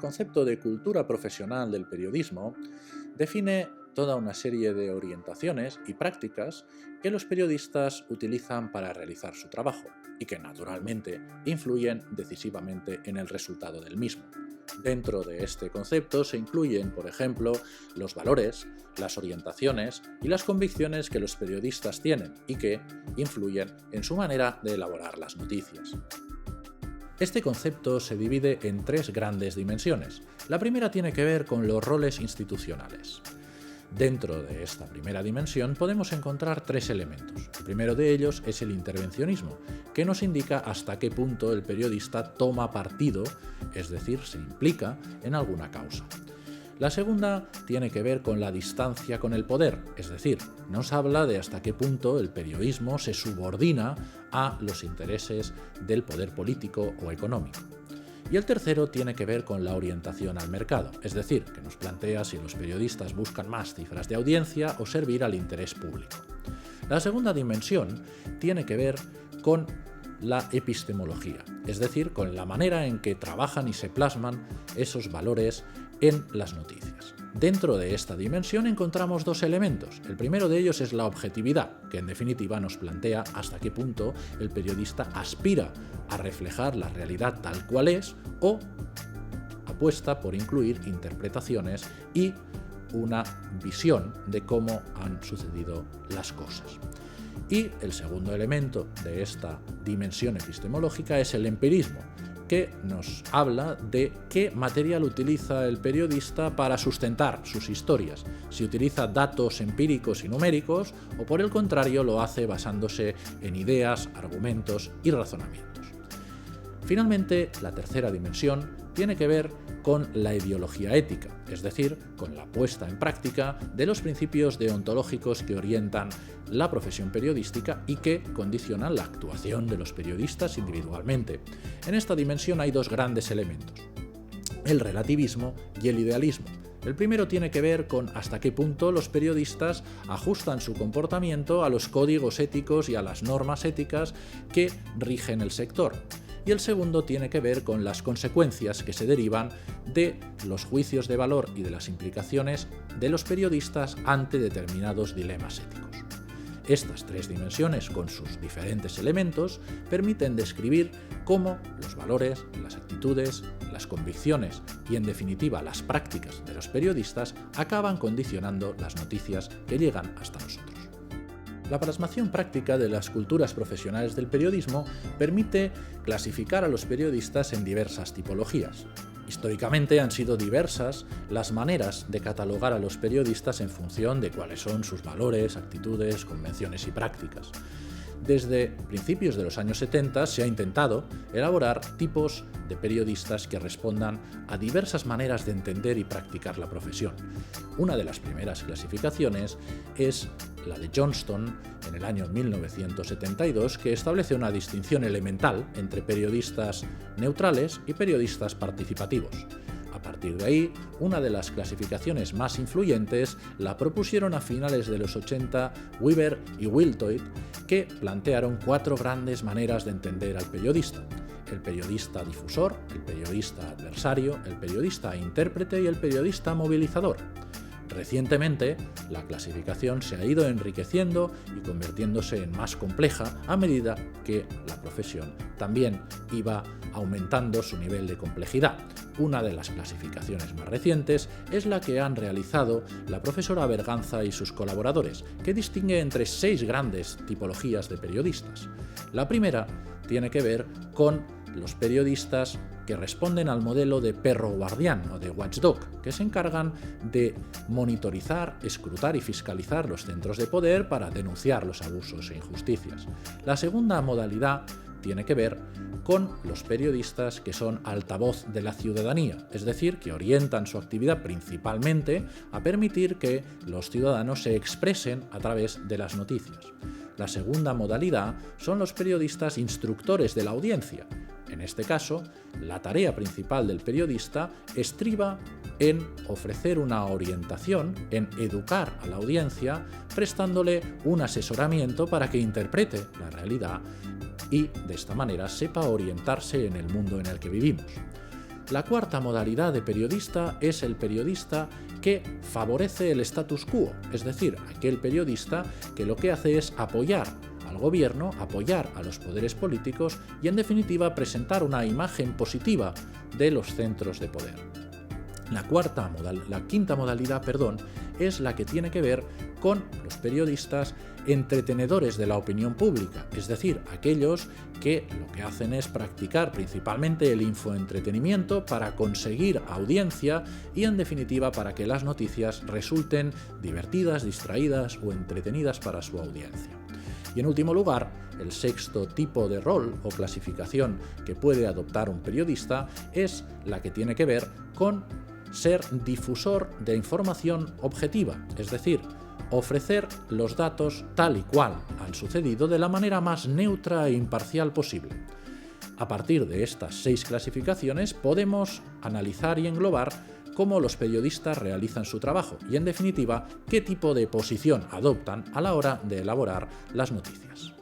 concepto de cultura profesional del periodismo define toda una serie de orientaciones y prácticas que los periodistas utilizan para realizar su trabajo y que naturalmente influyen decisivamente en el resultado del mismo. Dentro de este concepto se incluyen, por ejemplo, los valores, las orientaciones y las convicciones que los periodistas tienen y que influyen en su manera de elaborar las noticias. Este concepto se divide en tres grandes dimensiones. La primera tiene que ver con los roles institucionales. Dentro de esta primera dimensión podemos encontrar tres elementos. El primero de ellos es el intervencionismo, que nos indica hasta qué punto el periodista toma partido, es decir, se implica en alguna causa. La segunda tiene que ver con la distancia con el poder, es decir, nos habla de hasta qué punto el periodismo se subordina a los intereses del poder político o económico. Y el tercero tiene que ver con la orientación al mercado, es decir, que nos plantea si los periodistas buscan más cifras de audiencia o servir al interés público. La segunda dimensión tiene que ver con la epistemología, es decir, con la manera en que trabajan y se plasman esos valores en las noticias. Dentro de esta dimensión encontramos dos elementos. El primero de ellos es la objetividad, que en definitiva nos plantea hasta qué punto el periodista aspira a reflejar la realidad tal cual es o apuesta por incluir interpretaciones y una visión de cómo han sucedido las cosas. Y el segundo elemento de esta dimensión epistemológica es el empirismo, que nos habla de qué material utiliza el periodista para sustentar sus historias, si utiliza datos empíricos y numéricos o por el contrario lo hace basándose en ideas, argumentos y razonamientos. Finalmente, la tercera dimensión tiene que ver con la ideología ética, es decir, con la puesta en práctica de los principios deontológicos que orientan la profesión periodística y que condicionan la actuación de los periodistas individualmente. En esta dimensión hay dos grandes elementos: el relativismo y el idealismo. El primero tiene que ver con hasta qué punto los periodistas ajustan su comportamiento a los códigos éticos y a las normas éticas que rigen el sector. Y el segundo tiene que ver con las consecuencias que se derivan de los juicios de valor y de las implicaciones de los periodistas ante determinados dilemas éticos. Estas tres dimensiones, con sus diferentes elementos, permiten describir cómo los valores, las actitudes, las convicciones y, en definitiva, las prácticas de los periodistas acaban condicionando las noticias que llegan hasta nosotros. La plasmación práctica de las culturas profesionales del periodismo permite clasificar a los periodistas en diversas tipologías. Históricamente han sido diversas las maneras de catalogar a los periodistas en función de cuáles son sus valores, actitudes, convenciones y prácticas. Desde principios de los años 70 se ha intentado elaborar tipos de periodistas que respondan a diversas maneras de entender y practicar la profesión. Una de las primeras clasificaciones es la de Johnston en el año 1972, que establece una distinción elemental entre periodistas neutrales y periodistas participativos. A partir de ahí, una de las clasificaciones más influyentes la propusieron a finales de los 80 Weaver y Wiltoit, que plantearon cuatro grandes maneras de entender al periodista: el periodista difusor, el periodista adversario, el periodista intérprete y el periodista movilizador. Recientemente, la clasificación se ha ido enriqueciendo y convirtiéndose en más compleja a medida que la profesión también iba aumentando su nivel de complejidad. Una de las clasificaciones más recientes es la que han realizado la profesora Berganza y sus colaboradores, que distingue entre 6 grandes tipologías de periodistas. La primera tiene que ver con los periodistas que responden al modelo de perro guardián o de watchdog, que se encargan de monitorizar, escrutar y fiscalizar los centros de poder para denunciar los abusos e injusticias. La segunda modalidad tiene que ver con los periodistas que son altavoz de la ciudadanía, es decir, que orientan su actividad principalmente a permitir que los ciudadanos se expresen a través de las noticias. La segunda modalidad son los periodistas instructores de la audiencia. En este caso, la tarea principal del periodista estriba en ofrecer una orientación, en educar a la audiencia, prestándole un asesoramiento para que interprete la realidad y de esta manera sepa orientarse en el mundo en el que vivimos. La cuarta modalidad de periodista es el periodista que favorece el status quo, es decir, aquel periodista que lo que hace es apoyar al gobierno, apoyar a los poderes políticos y, en definitiva, presentar una imagen positiva de los centros de poder. La quinta modalidad, es la que tiene que ver con los periodistas entretenedores de la opinión pública, es decir, aquellos que lo que hacen es practicar principalmente el infoentretenimiento para conseguir audiencia y, en definitiva, para que las noticias resulten divertidas, distraídas o entretenidas para su audiencia. Y en último lugar, el sexto tipo de rol o clasificación que puede adoptar un periodista es la que tiene que ver con ser difusor de información objetiva, es decir, ofrecer los datos tal y cual han sucedido de la manera más neutra e imparcial posible. A partir de estas 6 clasificaciones podemos analizar y englobar cómo los periodistas realizan su trabajo y, en definitiva, qué tipo de posición adoptan a la hora de elaborar las noticias.